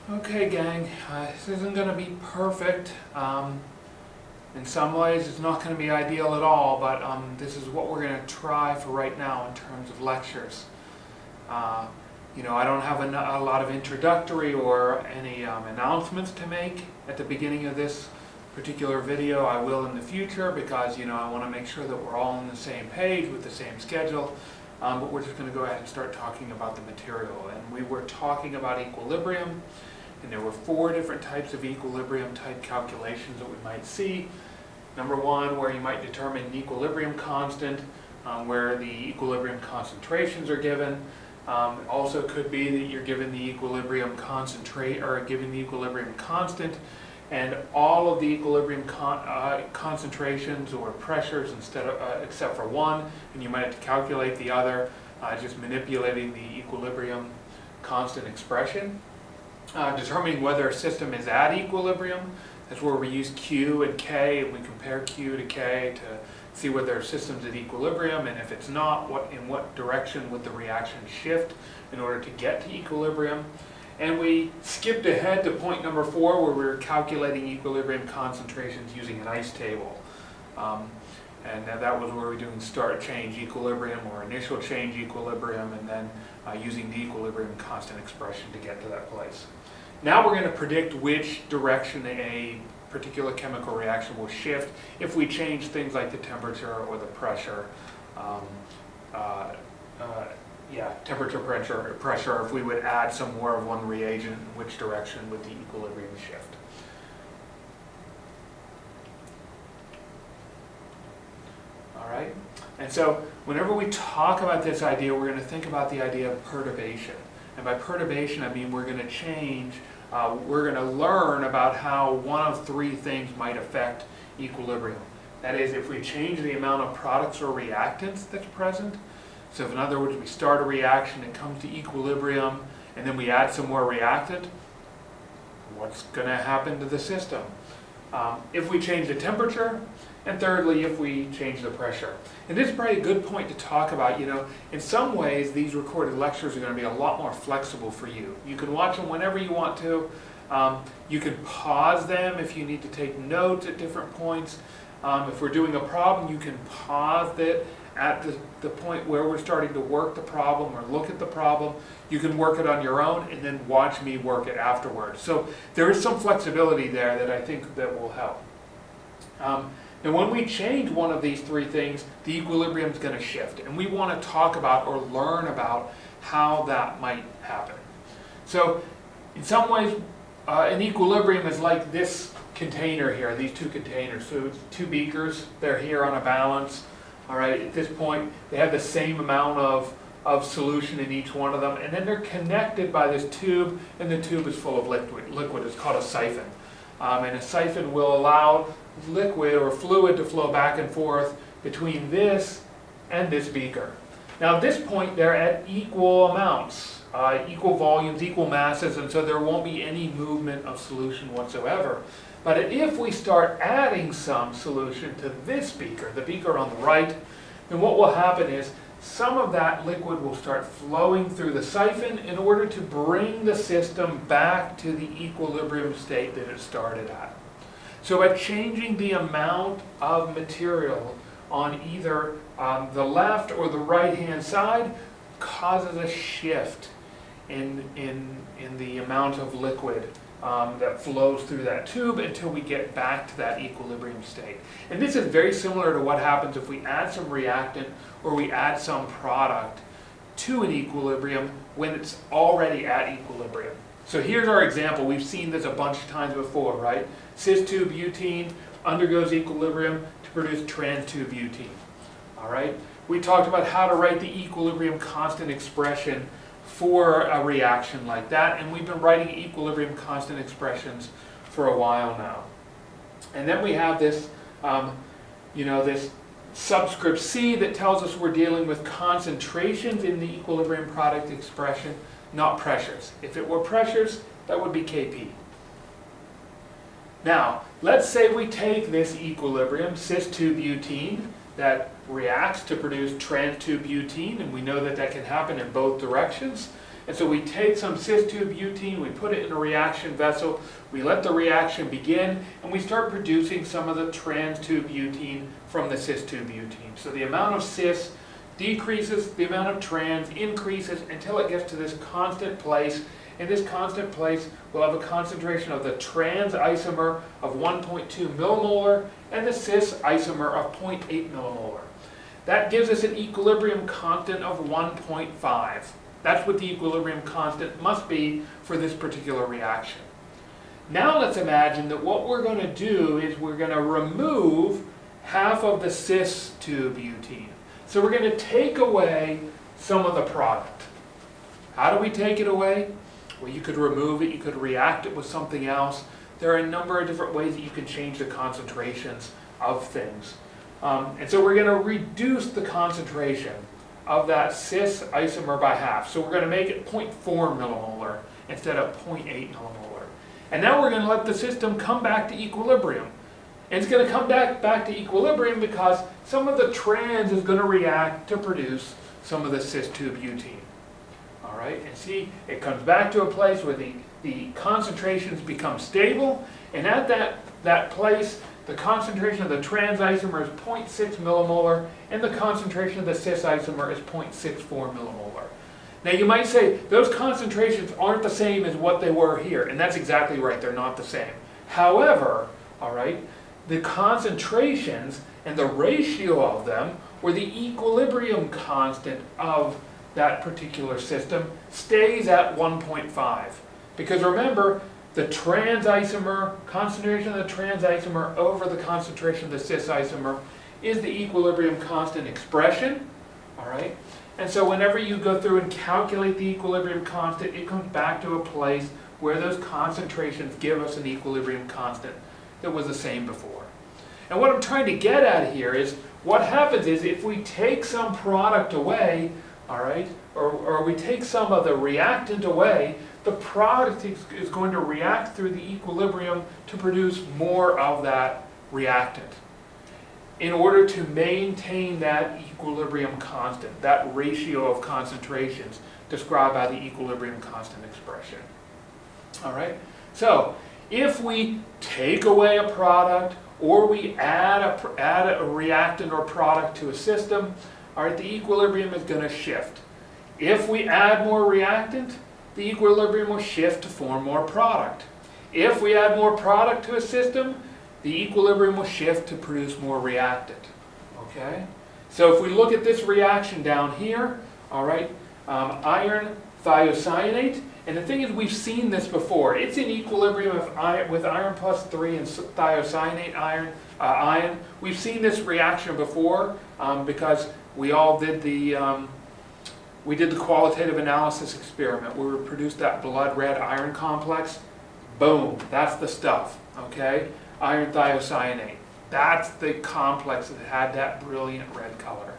Okay, gang, this isn't going to be perfect. In some ways, it's not going to be ideal at all, but this is what we're going to try for right now in terms of lectures. I don't have a lot of introductory or any announcements to make at the beginning of this particular video. I will in the future because, I want to make sure that we're all on the same page with the same schedule. But we're just going to go ahead and start talking about the material. And we were talking about equilibrium, and there were 4 different types of equilibrium type calculations that we might see. Number 1, where you might determine an equilibrium constant, where the equilibrium concentrations are given. It also could be that you're given the equilibrium given the equilibrium constant, and all of the equilibrium concentrations or pressures except for one, and you might have to calculate the other, just manipulating the equilibrium constant expression. Determining whether a system is at equilibrium, that's where we use Q and K, and we compare Q to K to see whether a system's at equilibrium, and if it's not, in what direction would the reaction shift in order to get to equilibrium. And we skipped ahead to point number 4, where we were calculating equilibrium concentrations using an ice table. And that was where we were doing start change equilibrium or initial change equilibrium, and then using the equilibrium constant expression to get to that place. Now we're going to predict which direction a particular chemical reaction will shift if we change things like the temperature or the pressure. Temperature, pressure, if we would add some more of one reagent, in which direction would the equilibrium shift. All right? And so whenever we talk about this idea, we're going to think about the idea of perturbation. And by perturbation, I mean we're going to change, we're going to learn about how one of 3 things might affect equilibrium. That is, if we change the amount of products or reactants that's present. So if, in other words, we start a reaction, it comes to equilibrium, and then we add some more reactant, what's going to happen to the system? If we change the temperature, and thirdly, if we change the pressure. And this is probably a good point to talk about. In some ways, these recorded lectures are going to be a lot more flexible for you. You can watch them whenever you want to. You can pause them if you need to take notes at different points. If we're doing a problem, you can pause it at the point where we're starting to work the problem or look at the problem. You can work it on your own and then watch me work it afterwards. So there is some flexibility there that I think that will help. Now when we change one of these 3 things, the equilibrium is going to shift. And we want to talk about or learn about how that might happen. So in some ways, an equilibrium is like this container here, these 2 containers. So it's 2 beakers, they're here on a balance. All right, at this point, they have the same amount of solution in each one of them, and then they're connected by this tube, and the tube is full of liquid. It's called a siphon. And a siphon will allow liquid or fluid to flow back and forth between this and this beaker. Now at this point, they're at equal amounts, equal volumes, equal masses, and so there won't be any movement of solution whatsoever. But if we start adding some solution to this beaker, the beaker on the right, then what will happen is some of that liquid will start flowing through the siphon in order to bring the system back to the equilibrium state that it started at. So by changing the amount of material on either the left or the right-hand side causes a shift in the amount of liquid that flows through that tube until we get back to that equilibrium state. And this is very similar to what happens if we add some reactant or we add some product to an equilibrium when it's already at equilibrium. So here's our example. We've seen this a bunch of times before, right? Cis-2-butene undergoes equilibrium to produce trans-2-butene. All right? We talked about how to write the equilibrium constant expression for a reaction like that, and we've been writing equilibrium constant expressions for a while now. And then we have this, this subscript C that tells us we're dealing with concentrations in the equilibrium product expression, not pressures. If it were pressures, that would be Kp. Now, let's say we take this equilibrium, cis-2-butene, that reacts to produce trans-2-butene, and we know that that can happen in both directions. And so we take some cis-2-butene, we put it in a reaction vessel, we let the reaction begin, and we start producing some of the trans-2-butene from the cis-2-butene. So the amount of cis decreases, the amount of trans increases until it gets to this constant place. In this constant place, we'll have a concentration of the trans isomer of 1.2 millimolar and the cis isomer of 0.8 millimolar. That gives us an equilibrium constant of 1.5. That's what the equilibrium constant must be for this particular reaction. Now let's imagine that what we're going to do is we're going to remove half of the cis-2-butene. So we're going to take away some of the product. How do we take it away? Well, you could remove it, you could react it with something else. There are a number of different ways that you can change the concentrations of things. And so we're going to reduce the concentration of that cis isomer by half. So we're going to make it 0.4 millimolar instead of 0.8 millimolar. And now we're going to let the system come back to equilibrium. And it's going to come back to equilibrium because some of the trans is going to react to produce some of the cis-2-butene. All right, and see, it comes back to a place where the concentrations become stable, and at that place, the concentration of the trans isomer is 0.6 millimolar, and the concentration of the cis isomer is 0.64 millimolar. Now you might say, those concentrations aren't the same as what they were here, and that's exactly right, they're not the same. However, all right, the concentrations and the ratio of them, or the equilibrium constant of that particular system, stays at 1.5. Because remember, the trans isomer, concentration of the trans isomer over the concentration of the cis isomer is the equilibrium constant expression, all right? And so whenever you go through and calculate the equilibrium constant, it comes back to a place where those concentrations give us an equilibrium constant that was the same before. And what I'm trying to get at here is, what happens is if we take some product away, all right, or we take some of the reactant away, the product is going to react through the equilibrium to produce more of that reactant in order to maintain that equilibrium constant, that ratio of concentrations described by the equilibrium constant expression. All right, so if we take away a product or we add a reactant or product to a system, all right, the equilibrium is going to shift. If we add more reactant, the equilibrium will shift to form more product. If we add more product to a system, the equilibrium will shift to produce more reactant. Okay? So if we look at this reaction down here, all right, iron thiocyanate, and the thing is, we've seen this before. It's in equilibrium with iron plus 3 and thiocyanate ion. We've seen this reaction before because we all did the qualitative analysis experiment where we produced that blood red iron complex. Boom, that's the stuff, okay? Iron thiocyanate. That's the complex that had that brilliant red color.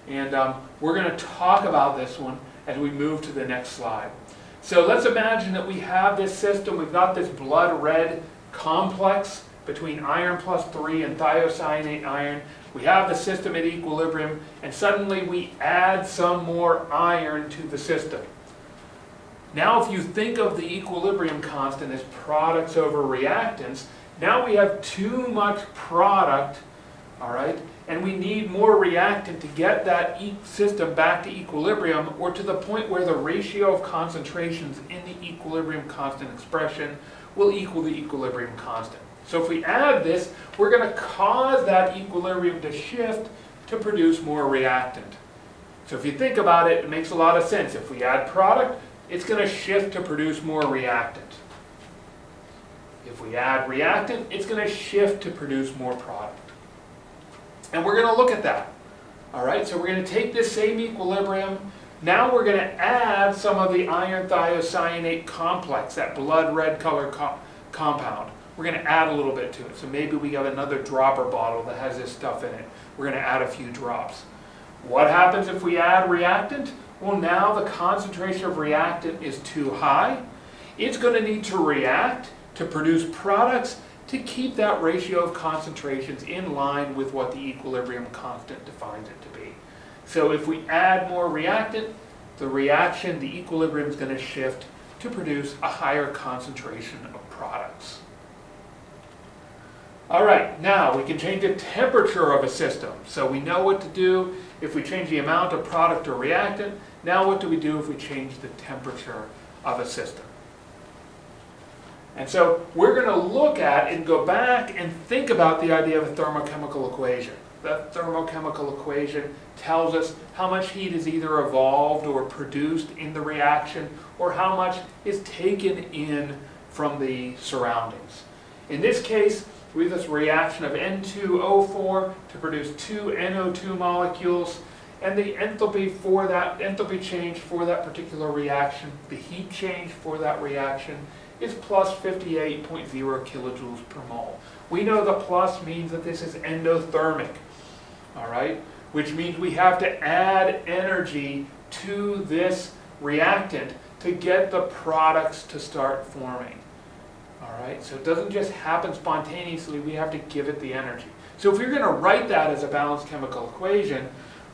And we're going to talk about this one as we move to the next slide. So let's imagine that we have this system, we've got this blood red complex between iron plus 3 and thiocyanate iron. We have the system at equilibrium, and suddenly we add some more iron to the system. Now if you think of the equilibrium constant as products over reactants, now we have too much product, all right, and we need more reactant to get that system back to equilibrium, or to the point where the ratio of concentrations in the equilibrium constant expression will equal the equilibrium constant. So if we add this, we're going to cause that equilibrium to shift to produce more reactant. So if you think about it, it makes a lot of sense. If we add product, it's going to shift to produce more reactant. If we add reactant, it's going to shift to produce more product. And we're going to look at that. All right, so we're going to take this same equilibrium. Now we're going to add some of the iron thiocyanate complex, that blood red color compound. We're going to add a little bit to it. So maybe we have another dropper bottle that has this stuff in it. We're going to add a few drops. What happens if we add reactant? Well, now the concentration of reactant is too high. It's going to need to react to produce products to keep that ratio of concentrations in line with what the equilibrium constant defines it to be. So if we add more reactant, the reaction, the equilibrium is going to shift to produce a higher concentration of products. All right, now we can change the temperature of a system. So we know what to do if we change the amount of product or reactant. Now what do we do if we change the temperature of a system? And so we're going to look at and go back and think about the idea of a thermochemical equation. That thermochemical equation tells us how much heat is either evolved or produced in the reaction, or how much is taken in from the surroundings. In this case, we have this reaction of N2O4 to produce two NO2 molecules, and the enthalpy change for that particular reaction, the heat change for that reaction, is plus 58.0 kilojoules per mole. We know the plus means that this is endothermic, all right? Which means we have to add energy to this reactant to get the products to start forming. All right, so it doesn't just happen spontaneously, we have to give it the energy. So if you're going to write that as a balanced chemical equation,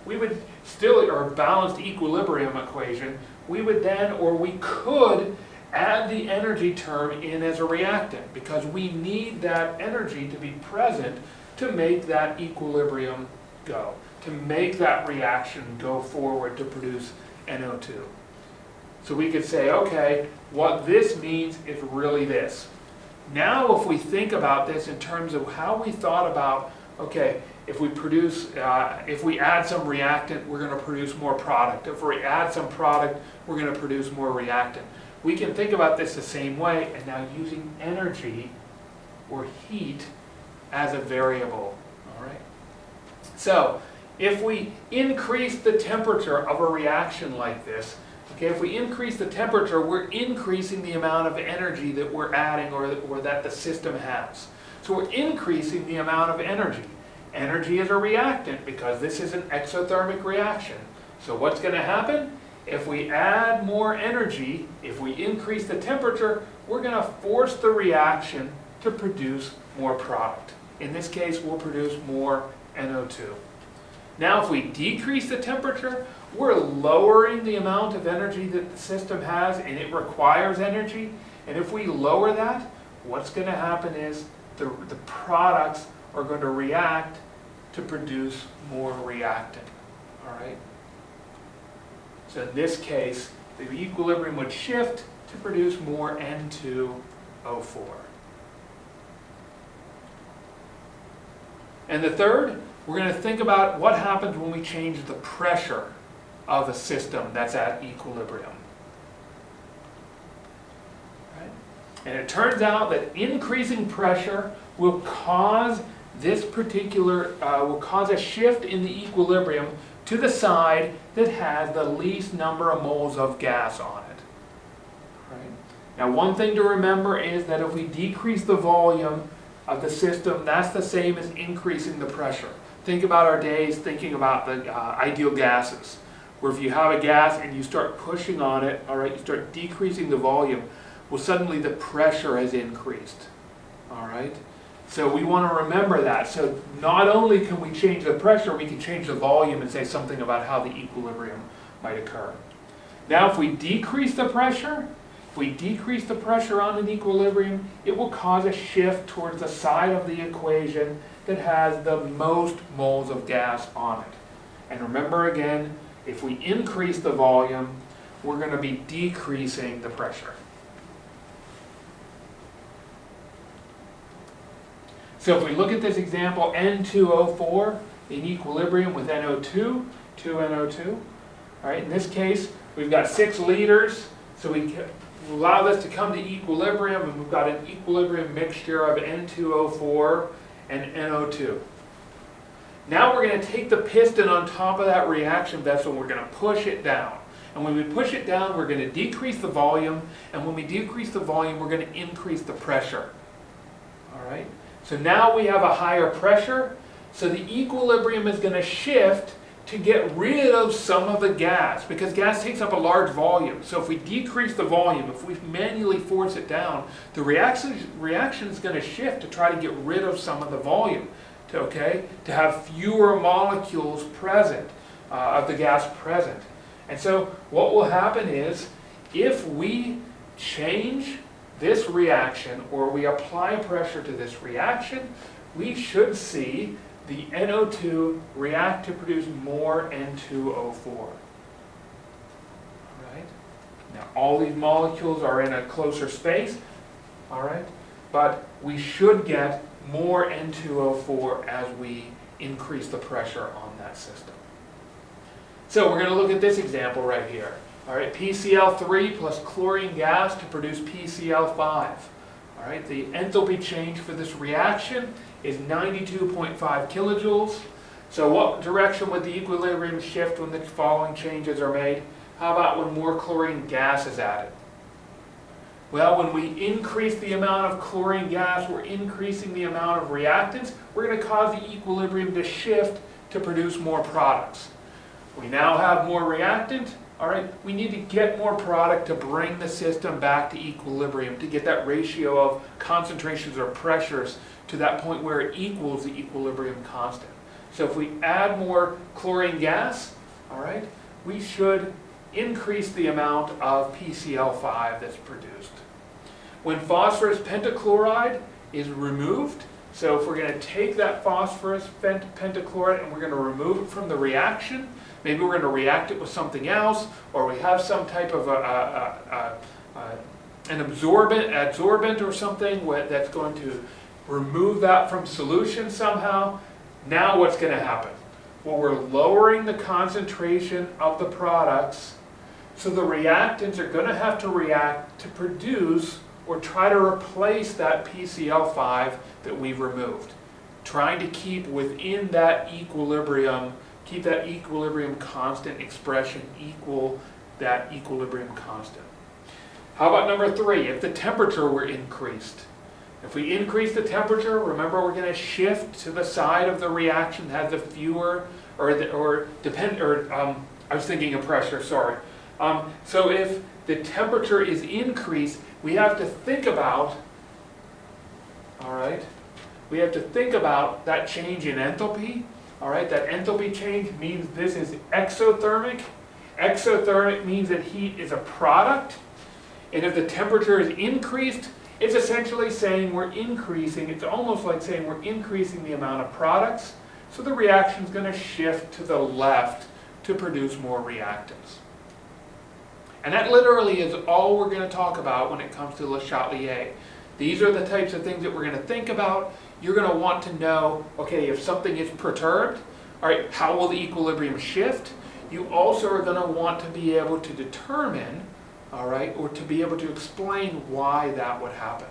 we would still, or a balanced equilibrium equation, we would then, or we could, add the energy term in as a reactant, because we need that energy to be present to make that equilibrium go, to make that reaction go forward to produce NO2. So we could say, okay, what this means is really this. Now if we think about this in terms of how we thought about, okay, if we add some reactant, we're going to produce more product. If we add some product, we're going to produce more reactant. We can think about this the same way, and now using energy or heat as a variable. All right. So if we increase the temperature of a reaction like this, okay, if we increase the temperature, we're increasing the amount of energy that we're adding or that the system has. So we're increasing the amount of energy. Energy is a reactant because this is an exothermic reaction. So what's going to happen? If we add more energy, if we increase the temperature, we're going to force the reaction to produce more product. In this case, we'll produce more NO2. Now if we decrease the temperature, we're lowering the amount of energy that the system has, and it requires energy. And if we lower that, what's going to happen is the products are going to react to produce more reactant. All right? So in this case, the equilibrium would shift to produce more N2O4. And the third, we're going to think about what happens when we change the pressure of a system that's at equilibrium. Right? And it turns out that increasing pressure will cause will cause a shift in the equilibrium to the side that has the least number of moles of gas on it. Right? Now one thing to remember is that if we decrease the volume of the system, that's the same as increasing the pressure. Think about our days thinking about the ideal gases, where if you have a gas and you start pushing on it, all right, you start decreasing the volume, well suddenly the pressure has increased. All right? So we want to remember that. So not only can we change the pressure, we can change the volume and say something about how the equilibrium might occur. Now if we decrease the pressure, on an equilibrium, it will cause a shift towards the side of the equation that has the most moles of gas on it. And remember again, if we increase the volume, we're going to be decreasing the pressure. So if we look at this example, N2O4 in equilibrium with NO2, 2 NO2. All right, in this case, we've got 6 liters, so we allow this to come to equilibrium, and we've got an equilibrium mixture of N2O4 and NO2. Now we're going to take the piston on top of that reaction vessel and we're going to push it down. And when we push it down, we're going to decrease the volume, and when we decrease the volume, we're going to increase the pressure. All right? So now we have a higher pressure, so the equilibrium is going to shift to get rid of some of the gas, because gas takes up a large volume. So if we decrease the volume, if we manually force it down, the reaction is going to shift to try to get rid of some of the volume, to have fewer molecules present, of the gas present. And so what will happen is, if we change this reaction, or we apply pressure to this reaction, we should see the NO2 react to produce more N2O4. Right? Now all these molecules are in a closer space, all right? But we should get more N2O4 as we increase the pressure on that system. So we're going to look at this example right here. All right, PCl3 plus chlorine gas to produce PCl5. All right, the enthalpy change for this reaction is 92.5 kilojoules. So what direction would the equilibrium shift when the following changes are made? How about when more chlorine gas is added? Well, when we increase the amount of chlorine gas, we're increasing the amount of reactants. We're going to cause the equilibrium to shift to produce more products. We now have more reactant. All right, we need to get more product to bring the system back to equilibrium, to get that ratio of concentrations or pressures to that point where it equals the equilibrium constant. So if we add more chlorine gas, all right, we should increase the amount of PCl5 that's produced. When phosphorus pentachloride is removed, so if we're going to take that phosphorus pentachloride and we're going to remove it from the reaction, maybe we're going to react it with something else, or we have some type of an adsorbent or something that's going to remove that from solution somehow. Now what's going to happen? Well, we're lowering the concentration of the products, so the reactants are going to have to react to produce or try to replace that PCl5 that we've removed, trying to keep within that equilibrium, keep that equilibrium constant expression equal that equilibrium constant. How about number 3? If the temperature were increased. If we increase the temperature, remember we're going to shift to the side of the reaction that has the fewer, I was thinking of pressure, sorry. So if the temperature is increased, we have to think about, all right, we have to think about that change in enthalpy. All right, that enthalpy change means this is exothermic. Exothermic means that heat is a product. And if the temperature is increased, it's essentially saying we're increasing, it's almost like saying we're increasing the amount of products. So the reaction is going to shift to the left to produce more reactants. And that literally is all we're going to talk about when it comes to LeChatliers. These are the types of things that we're going to think about. You're going to want to know, okay, if something is perturbed, all right, how will the equilibrium shift? You also are going to want to be able to determine, all right, or to be able to explain why that would happen.